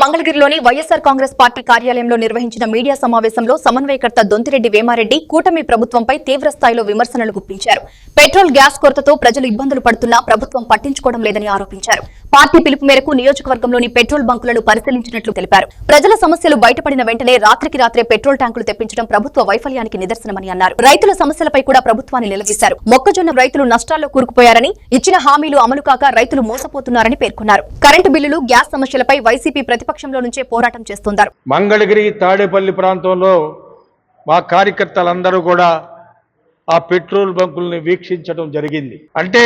మంగళగిరిలోని వైఎస్ఆర్ కాంగ్రెస్ పార్టీ కార్యాలయంలో నిర్వహించిన మీడియా సమావేశంలో సమన్వయకర్త దొంతిరెడ్డి వేమారెడ్డి కూటమి ప్రభుత్వంపై తీవ్ర స్థాయిలో విమర్శలు గుప్పించారు. పెట్రోల్ గ్యాస్ కొరతతో ప్రజలు ఇబ్బందులు పడుతున్నా ప్రభుత్వం పట్టించుకోవడం లేదని ఆరోపించారు. పార్టీ పిలుపు మేరకు నియోజకవర్గంలోని పెట్రోల్ బంకులను పరిశీలించినట్లు తెలిపారు. ప్రజల సమస్యలు బయటపడిన వెంటనే రాత్రికి రాత్రే పెట్రోల్ ట్యాంకులు తెప్పించడం ప్రభుత్వ వైఫల్యానికి నిదర్శనమని అన్నారు. రైతుల సమస్యలపై కూడా ప్రభుత్వాన్ని నిలదీశారు. మొక్కజొన్న రైతులు నష్టాల్లో కూరుకుపోయారని, ఇచ్చిన హామీలు అమలు కాక రైతులు మోసపోతున్నారని పేర్కొన్నారు. కరెంటు బిల్లులు, గ్యాస్ సమస్యలపై వైసీపీ ప్రతిపక్షంలో నుంచే పోరాటం చేస్తున్నారు. మంగళగిరి తాడేపల్లి ప్రాంతంలో మా కార్యకర్తలందరూ కూడా ఆ పెట్రోల్ బంకుల్ని వీక్షించడం జరిగింది. అంటే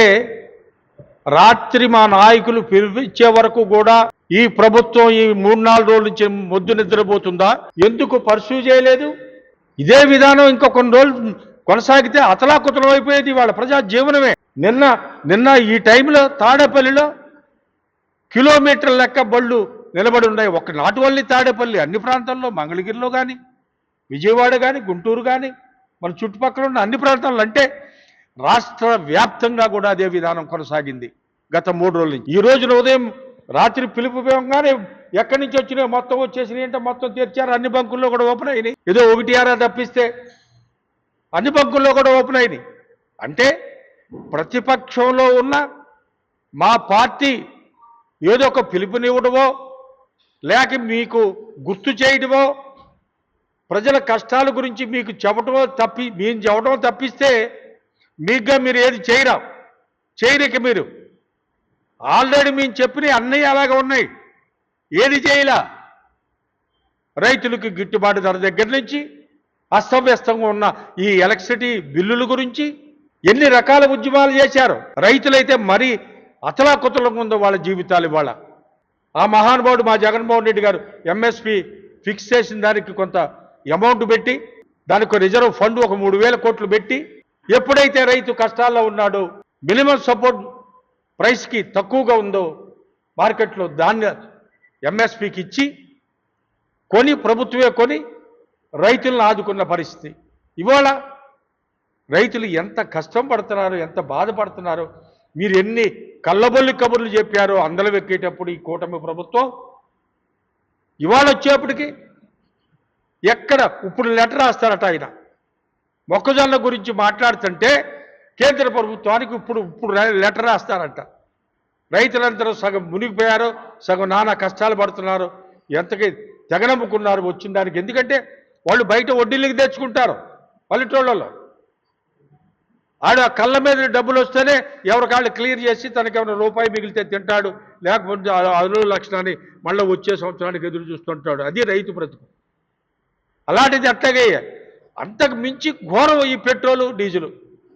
రాత్రి మా నాయకులు పిలిపించే వరకు కూడా ఈ ప్రభుత్వం ఈ 3-4 రోజుల నుంచి మొద్దు నిద్రపోతుందా, ఎందుకు పర్సూ చేయలేదు? ఇదే విధానం ఇంకో కొన్ని రోజులు కొనసాగితే అతలాకుతలం అయిపోయేది వాళ్ళ ప్రజా జీవనమే. నిన్న ఈ టైంలో తాడేపల్లిలో కిలోమీటర్ల లెక్క బళ్ళు నిలబడి ఉన్నాయి. ఒక నాట్ ఓన్లీ తాడేపల్లి, అన్ని ప్రాంతాల్లో, మంగళగిరిలో కానీ, విజయవాడ కానీ, గుంటూరు కానీ, మన చుట్టుపక్కల ఉన్న అన్ని ప్రాంతాల్లో, అంటే రాష్ట్ర వ్యాప్తంగా కూడా అదే విధానం కొనసాగింది గత 3 రోజుల నుంచి. ఈ రోజున ఉదయం రాత్రి పిలుపు ఇవ్వగానే ఎక్కడి నుంచి వచ్చినాయి మొత్తం వచ్చేసినాయి అంటే మొత్తం తెరిచారు. అన్ని బంకుల్లో కూడా ఓపెన్ అయినాయి. ఏదో 1-6 తప్పిస్తే అన్ని బంకుల్లో కూడా ఓపెన్ అయినాయి. అంటే ప్రతిపక్షంలో ఉన్న మా పార్టీ ఏదో ఒక పిలుపునివ్వడమో లేక మీకు గుర్తు చేయడమో, ప్రజల కష్టాల గురించి మీకు చెప్పడమో మేము చెప్పడం తప్పిస్తే మీకుగా మీరు ఏది చేయరిక మీరు ఆల్రెడీ మేము చెప్పిన అన్నీ అలాగే ఉన్నాయి. ఏది చేయలా. రైతులకు గిట్టుబాటు ధర దగ్గర నుంచి అస్తవ్యస్తంగా ఉన్న ఈ ఎలక్ట్రిసిటీ బిల్లుల గురించి ఎన్ని రకాల ఉద్యమాలు చేశారు. రైతులైతే మరీ అతలాకుతలంగా ఉందో వాళ్ళ జీవితాలు. ఇవాళ ఆ మహానుభావుడు మా జగన్మోహన్ రెడ్డి గారు ఎంఎస్పి ఫిక్స్ చేసిన దానికి కొంత అమౌంట్ పెట్టి, దానికి రిజర్వ్ ఫండ్ ఒక 3,000 కోట్లు పెట్టి, ఎప్పుడైతే రైతు కష్టాల్లో ఉన్నాడో మినిమం సపోర్ట్ ప్రైస్కి తక్కువగా ఉందో మార్కెట్లో దాన్ని ఎంఎస్పికి ఇచ్చి ప్రభుత్వమే కొని రైతులను ఆదుకున్న పరిస్థితి. ఇవాళ రైతులు ఎంత కష్టం పడుతున్నారో, ఎంత బాధపడుతున్నారో, మీరు ఎన్ని కళ్ళబొల్లి కబుర్లు చెప్పారో అందలం ఎక్కేటప్పుడు ఈ కూటమి ప్రభుత్వం. ఇవాళ వచ్చేప్పటికి ఎక్కడ ఇప్పుడు లెటర్ రాస్తారట ఆయన. మొక్కజొన్న గురించి మాట్లాడుతుంటే కేంద్ర ప్రభుత్వానికి ఇప్పుడు లెటర్ రాస్తారంట. రైతులందరూ సగం మునిగిపోయారో, సగం నానా కష్టాలు పడుతున్నారు, ఎంతకి తెగనమ్ముకున్నారు వచ్చిన దానికి. ఎందుకంటే వాళ్ళు బయట వడ్డీలకి తెచ్చుకుంటారు పల్లెటూళ్ళలో. ఆడ కళ్ళ మీద డబ్బులు వస్తేనే ఎవరికాళ్ళు క్లియర్ చేసి తనకేమైనా రూపాయి మిగిలితే తింటాడు, లేకపోతే అదో లక్షణాన్ని మళ్ళీ వచ్చే సంవత్సరానికి ఎదురు చూస్తుంటాడు. అది రైతు బ్రతుకు. అలాంటిది అట్లాగే అంతకు మించి ఘోరం ఈ పెట్రోలు, డీజిలు.